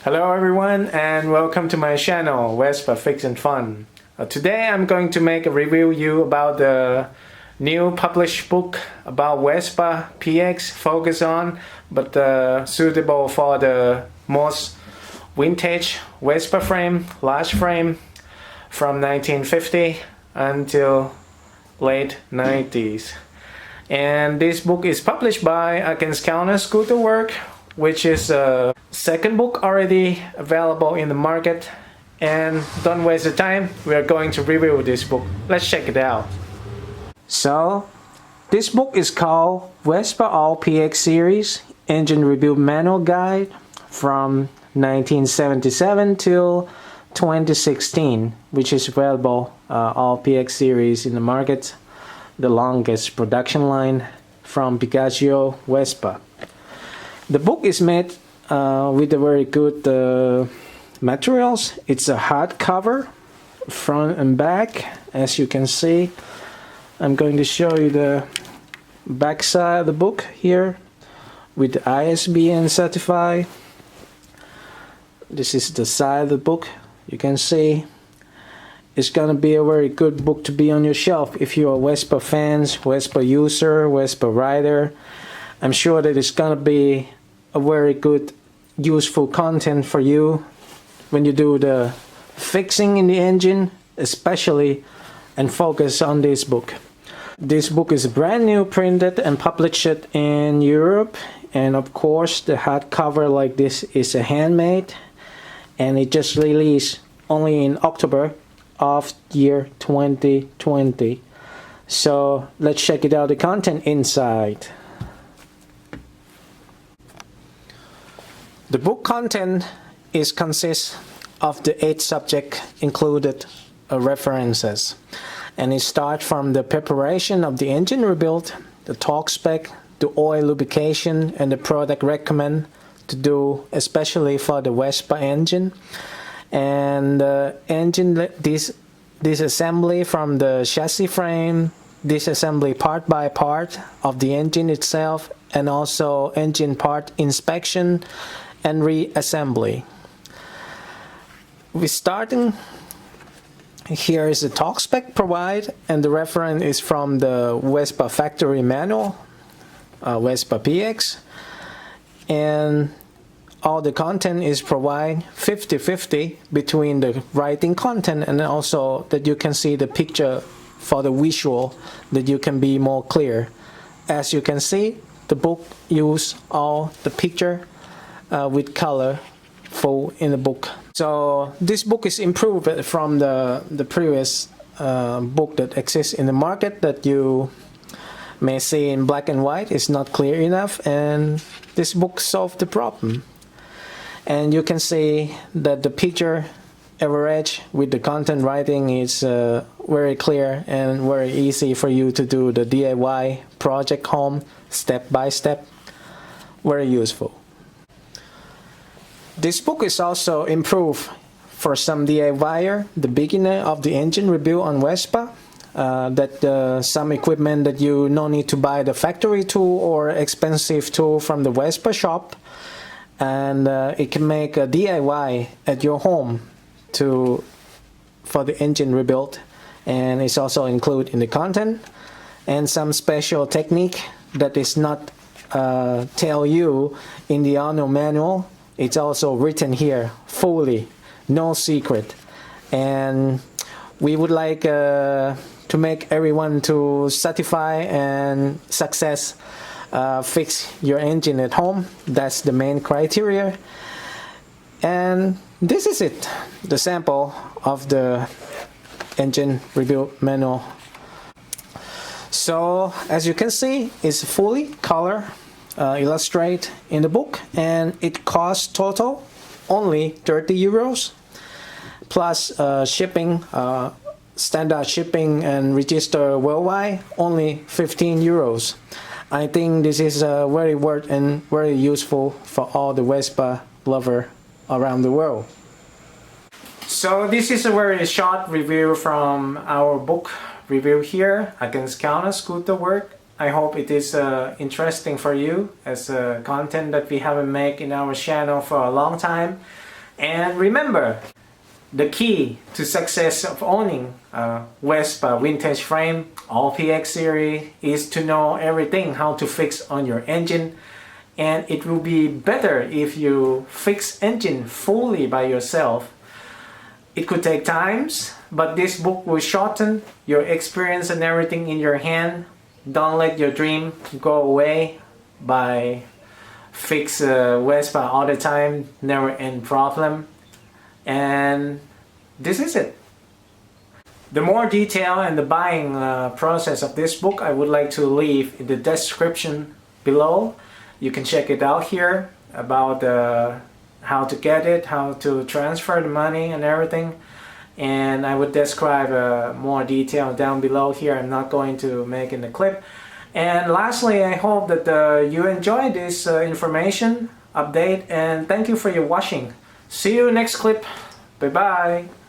Hello everyone and welcome to my channel Vespa Fix and Fun. Today I'm going to make a review you about the new published book about Vespa PX, focus on but suitable for the most vintage Vespa frame, large frame from 1950 until late 90s. And this book is published by Against Counter Scooter Work, which is a second book already available in the market. And don't waste the time, we are going to review this book. Let's check it out. So, this book is called Vespa PX Series Engine Rebuild Manual Guide from 1977 till 2016, which is available all PX series in the market, the longest production line from Piaggio Vespa. The book is made with a very good materials. It's a hardcover, front and back, as you can see. I'm going to show you the back side of the book here with the ISBN certified. This is the side of the book. You can see it's gonna be a very good book to be on your shelf if you're a Vespa fans, Vespa user, Vespa rider. I'm sure that it's gonna be a very good useful content for you when you do the fixing in the engine, especially, and focus on this book. This book is brand new, printed and published in Europe, and of course the hardcover like this is a handmade, and it just released only in October of year 2020. So let's check it out, the content inside. The book content consists of the 8 subjects included references, and it starts from the preparation of the engine rebuild, the torque spec, the oil lubrication, and the product recommend to do especially for the Vespa engine, and engine disassembly from the chassis frame, disassembly part by part of the engine itself, and also engine part inspection and reassembly. We're starting. Here is the torque spec provided, and the reference is from the Vespa factory manual, Vespa PX, and all the content is provided 50-50 between the writing content and also that you can see the picture for the visual, that you can be more clear. As you can see, the book use all the picture with color full in the book. So this book is improved from the previous book that exists in the market that you may see in black and white. It's not clear enough, and this book solved the problem. And you can see that the picture average with the content writing is very clear and very easy for you to do the DIY project home step by step. Very useful. This book is also improved for some DIYer, the beginner of the engine rebuild on Vespa, that some equipment that you no need to buy the factory tool or expensive tool from the Vespa shop, and it can make a DIY at your home for the engine rebuild, and it's also included in the content, and some special technique that is not tell you in the owner manual. It's also written here fully, no secret, and we would like to make everyone to satisfy and success fix your engine at home. That's the main criteria, and this is it, the sample of the engine rebuild manual. So as you can see, it's fully color illustrate in the book, and it costs total only 30 euros plus shipping, standard shipping and register worldwide, only 15 euros. I think this is very worth and very useful for all the Vespa lover around the world. So this is a very short review from our book review here, Against Counter Scooter Work. I hope it is interesting for you as content that we haven't made in our channel for a long time. And remember, the key to success of owning a Vespa Vintage Frame all PX series is to know everything how to fix on your engine, and it will be better if you fix engine fully by yourself. It could take times, but this book will shorten your experience and everything in your hand. Don't let your dream go away by fix Vespa all the time, never end problem. And this is it. The more detail and the buying process of this book I would like to leave in the description below. You can check it out here about how to get it, how to transfer the money and everything. And I would describe more detail down below here. I'm not going to make in the clip. And lastly, I hope that you enjoyed this information update, and thank you for your watching. See you next clip. Bye bye.